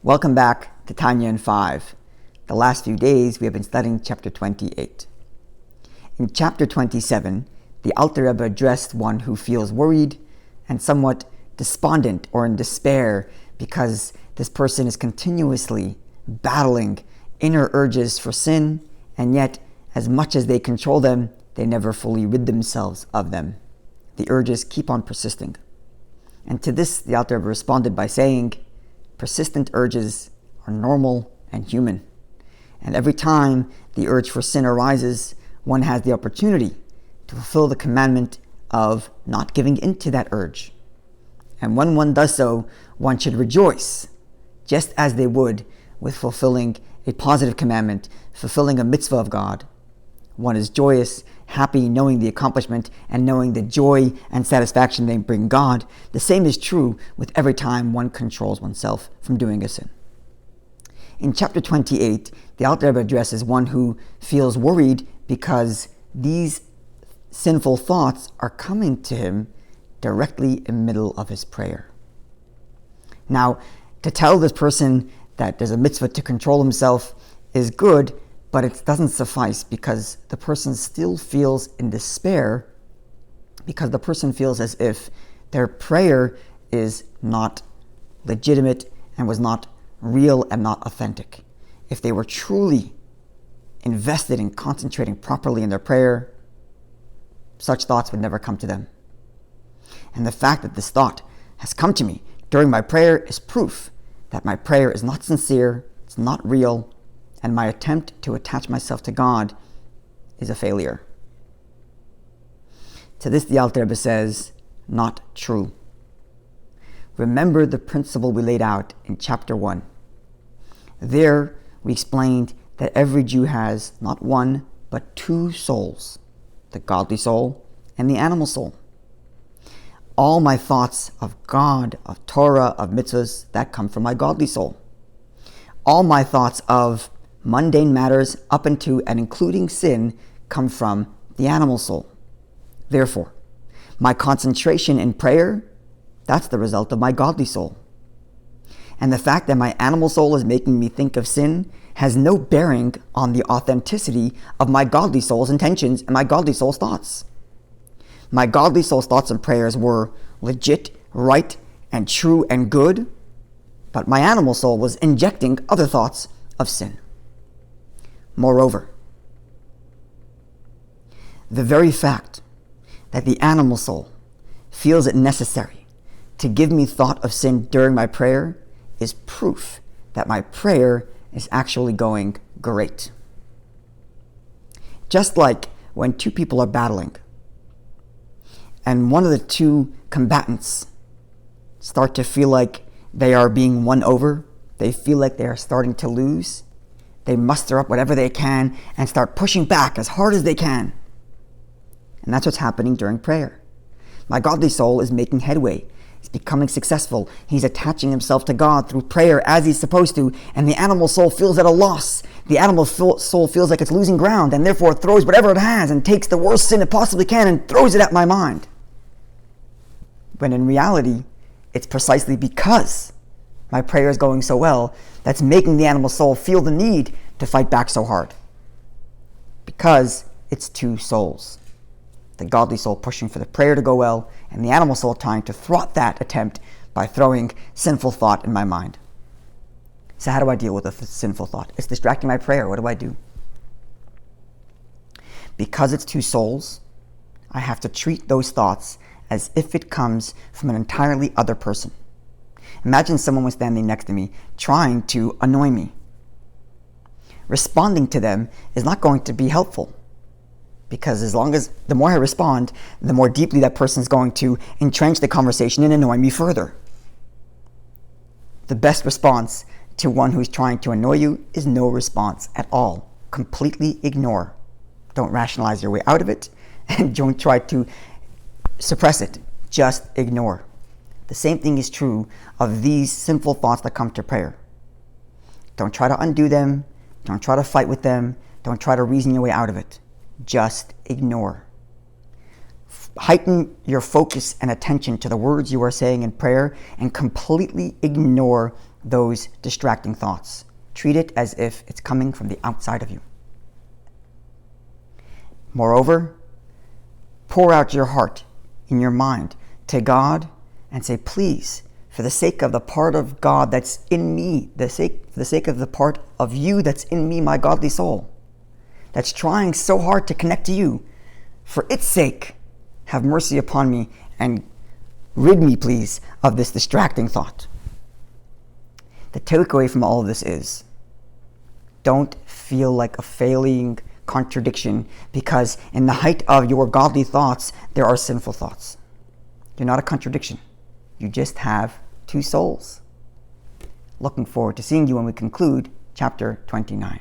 Welcome back to Tanya in 5. The last few days we have been studying chapter 28. In chapter 27, the Alter Rebbe addressed one who feels worried and somewhat despondent or in despair because this person is continuously battling inner urges for sin, and yet as much as they control them, they never fully rid themselves of them. The urges keep on persisting. And to this, the Alter Rebbe responded by saying, persistent urges are normal and human. And every time the urge for sin arises, one has the opportunity to fulfill the commandment of not giving in to that urge. And when one does so, one should rejoice, just as they would with fulfilling a positive commandment, fulfilling a mitzvah of God. One is joyous, happy, knowing the accomplishment and knowing the joy and satisfaction they bring God. The same is true with every time one controls oneself from doing a sin. In chapter 28, the Alter Rebbe addresses one who feels worried because these sinful thoughts are coming to him directly in the middle of his prayer. Now, to tell this person that there's a mitzvah to control himself is good, but it doesn't suffice because the person still feels in despair because the person feels as if their prayer is not legitimate and was not real and not authentic. If they were truly invested in concentrating properly in their prayer, such thoughts would never come to them. And the fact that this thought has come to me during my prayer is proof that my prayer is not sincere, it's not real, and my attempt to attach myself to God is a failure. To this, the Alter Rebbe says, not true. Remember the principle we laid out in chapter 1. There, we explained that every Jew has not one, but two souls, the godly soul and the animal soul. All my thoughts of God, of Torah, of mitzvahs, that come from my godly soul. All my thoughts of mundane matters up into and including sin come from the animal soul. Therefore, my concentration in prayer, that's the result of my godly soul. And the fact that my animal soul is making me think of sin has no bearing on the authenticity of my godly soul's intentions and my godly soul's thoughts. My godly soul's thoughts and prayers were legit, right, and true and good, but my animal soul was injecting other thoughts of sin. Moreover, the very fact that the animal soul feels it necessary to give me thought of sin during my prayer is proof that my prayer is actually going great. Just like when two people are battling and one of the two combatants start to feel like they are being won over, they feel like they are starting to lose, they muster up whatever they can and start pushing back as hard as they can. And that's what's happening during prayer. My godly soul is making headway. He's becoming successful. He's attaching himself to God through prayer as he's supposed to, and the animal soul feels at a loss. The animal soul feels like it's losing ground and therefore throws whatever it has and takes the worst sin it possibly can and throws it at my mind. When in reality, it's precisely because my prayer is going so well that's making the animal soul feel the need to fight back so hard. Because it's two souls. The godly soul pushing for the prayer to go well, and the animal soul trying to thwart that attempt by throwing sinful thought in my mind. So how do I deal with a sinful thought? It's distracting my prayer. What do I do? Because it's two souls, I have to treat those thoughts as if it comes from an entirely other person. Imagine someone was standing next to me trying to annoy me. Responding to them is not going to be helpful because the more I respond, the more deeply that person is going to entrench the conversation and annoy me further. The best response to one who's trying to annoy you is no response at all. Completely ignore. Don't rationalize your way out of it and don't try to suppress it. Just ignore. The same thing is true of these sinful thoughts that come to prayer. Don't try to undo them. Don't try to fight with them. Don't try to reason your way out of it. Just ignore. Heighten your focus and attention to the words you are saying in prayer and completely ignore those distracting thoughts. Treat it as if it's coming from the outside of you. Moreover, pour out your heart in your mind to God and say, please, for the sake of the part of God that's in me, for the sake of the part of you that's in me, my godly soul, that's trying so hard to connect to you, for its sake, have mercy upon me and rid me, please, of this distracting thought. The takeaway from all of this is, don't feel like a failing contradiction because in the height of your godly thoughts, there are sinful thoughts. You're not a contradiction. You just have two souls. Looking forward to seeing you when we conclude chapter 29.